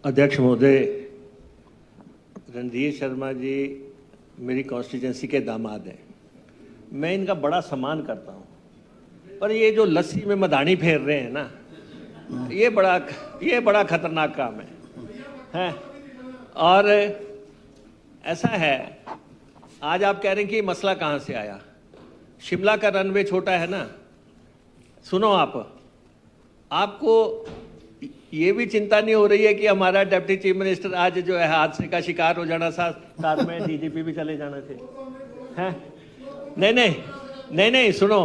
अध्यक्ष महोदय, रणधीर शर्मा जी मेरी कॉन्स्टिट्यूंसी के दामाद हैं। मैं इनका बड़ा सम्मान करता हूं, पर ये जो लस्सी में मधानी फेर रहे हैं ना, ये बड़ा खतरनाक काम है। और ऐसा है, आज आप कह रहे हैं कि ये मसला कहाँ से आया। शिमला का रनवे छोटा है ना। सुनो, आपको ये भी चिंता नहीं हो रही है कि हमारा डिप्टी चीफ मिनिस्टर आज जो है हादसे का शिकार हो जाना, साथ में डीजीपी भी चले जाना थे। हैं? नहीं, सुनो,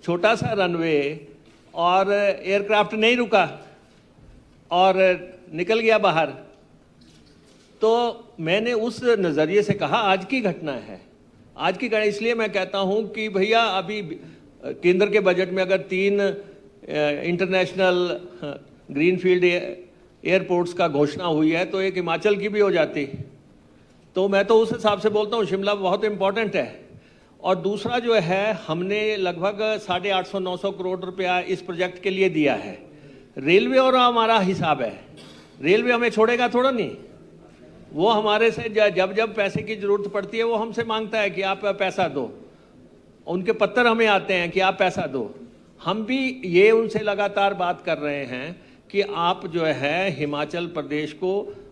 छोटा सा रनवे और एयरक्राफ्ट नहीं रुका और निकल गया बाहर। तो मैंने उस नज़रिए से कहा आज की घटना है, आज की घटना। इसलिए मैं कहता हूं कि भैया अभी केंद्र के बजट में अगर 3 इंटरनेशनल ग्रीनफील्ड एयरपोर्ट्स का घोषणा हुई है तो एक हिमाचल की भी हो जाती। तो मैं तो उस हिसाब से बोलता हूँ शिमला बहुत इम्पोर्टेंट है। और दूसरा जो है, हमने लगभग 850-900 करोड़ रुपया इस प्रोजेक्ट के लिए दिया है। रेलवे और हमारा हिसाब है, रेलवे हमें छोड़ेगा थोड़ा नहीं। वो हमारे से जब पैसे की ज़रूरत पड़ती है वो हमसे मांगता है कि आप पैसा दो। उनके पत्तर हमें आते हैं कि आप पैसा दो। हम भी ये उनसे लगातार बात कर रहे हैं कि आप जो है हिमाचल प्रदेश को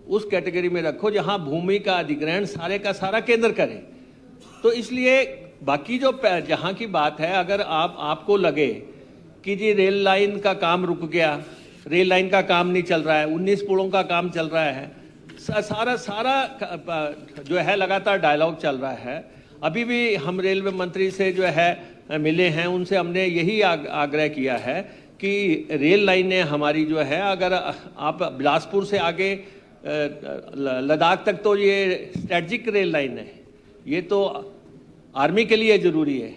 उस कैटेगरी में रखो जहां भूमि का अधिग्रहण सारे का सारा केंद्र करे। तो इसलिए बाकी जो जहां की बात है, अगर आपको लगे कि जी रेल लाइन का काम रुक गया, रेल लाइन का काम नहीं चल रहा है, 19 पुलों का काम चल रहा है, सारा जो है लगातार डायलॉग चल रहा है। अभी भी हम रेलवे मंत्री से जो है मिले हैं, उनसे हमने यही आग्रह किया है कि रेल लाइनें हमारी जो है, अगर आप बिलासपुर से आगे लद्दाख तक तो ये स्ट्रेटजिक रेल लाइन है, ये तो आर्मी के लिए ज़रूरी है।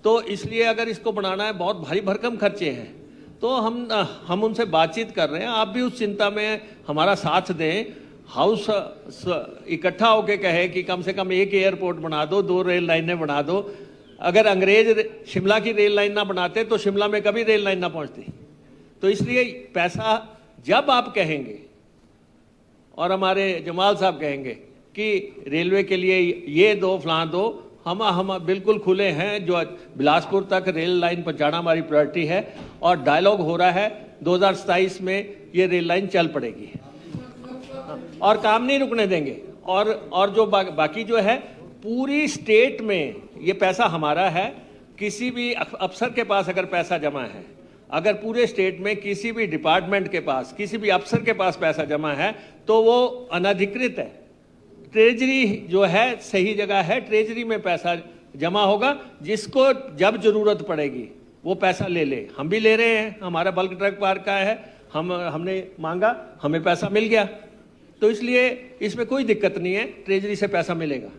तो इसलिए अगर इसको बनाना है, बहुत भारी भरकम खर्चे हैं। तो हम उनसे बातचीत कर रहे हैं। आप भी उस चिंता में हमारा साथ दें। हाउस इकट्ठा होके कहे कि कम से कम एक एयरपोर्ट बना दो, 2 रेल लाइनें बना दो। अगर अंग्रेज शिमला की रेल लाइन ना बनाते तो शिमला में कभी रेल लाइन ना पहुंचती। तो इसलिए पैसा जब आप कहेंगे और हमारे जमाल साहब कहेंगे कि रेलवे के लिए ये दो फलां दो, हम बिल्कुल खुले हैं। जो बिलासपुर तक रेल लाइन पहुंचाना हमारी प्रायोरिटी है और डायलॉग हो रहा है 2027 में ये रेल लाइन चल पड़ेगी और काम नहीं रुकने देंगे। और जो बाकी जो है पूरी स्टेट में ये पैसा हमारा है। किसी भी अफसर के पास अगर पैसा जमा है, अगर पूरे स्टेट में किसी भी डिपार्टमेंट के पास, किसी भी अफसर के पास पैसा जमा है तो वो अनधिकृत है। ट्रेजरी जो है सही जगह है, ट्रेजरी में पैसा जमा होगा। जिसको जब जरूरत पड़ेगी वो पैसा ले ले। हम भी ले रहे हैं, हमारा बल्क ट्रक पार्क का है, हमने मांगा, हमें पैसा मिल गया। तो इसलिए इसमें कोई दिक्कत नहीं है, ट्रेजरी से पैसा मिलेगा।